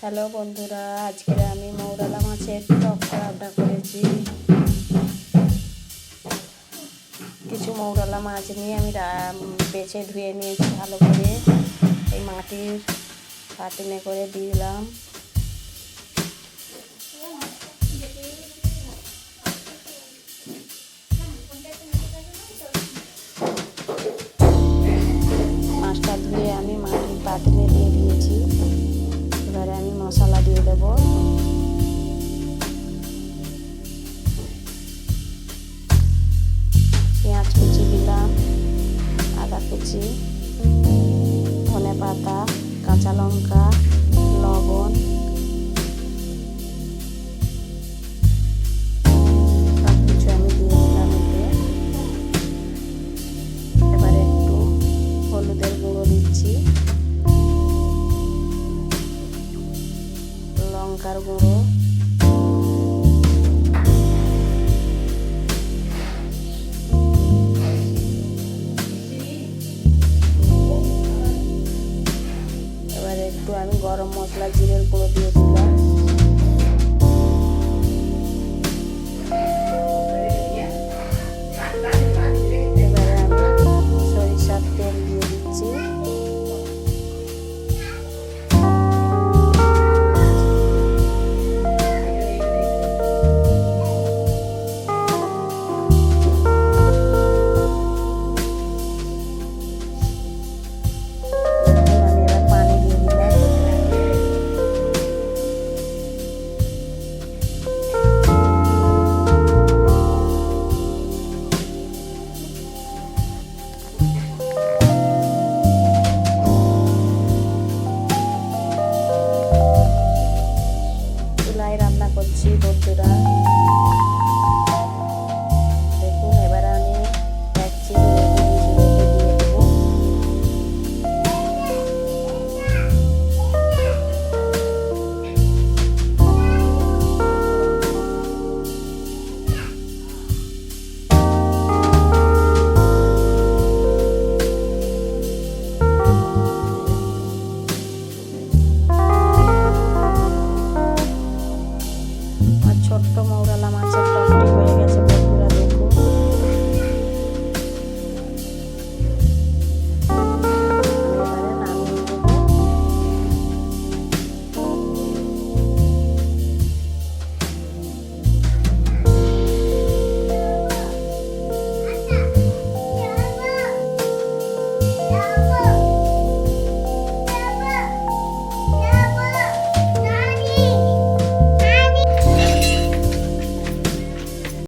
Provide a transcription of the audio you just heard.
Hello বন্ধুরা, আজকে আমি মৌরলা মাছের টক রান্না করেছি। কিছু মৌরলা মাছ নিয়ে আমি বেছে ধুয়ে নিয়েছি ভালো করে। এই মাটির পাতিলে করে দিলাম। মাছটা ধুয়ে আমি মাটির পাতিলে দিয়ে দিয়েছি। এবারে আমি মশলা দিয়ে দেবো। পেঁয়াজ কুচি দিলাম, আদা কুচি, ধনে পাতা, কাঁচা লঙ্কা, লবণ, সব কিছু আমি দিয়ে দিলাম এতে। এবারে একটু হলুদের গুঁড়ো দিচ্ছি, লঙ্কার গুঁড়ো, একটু আমি গরম মশলা জিরের গুঁড়ো দিয়ে দিলাম। এবারে আমি সরিষার তেল দিয়ে দিচ্ছি। রান্না করছি বন্ধুরা।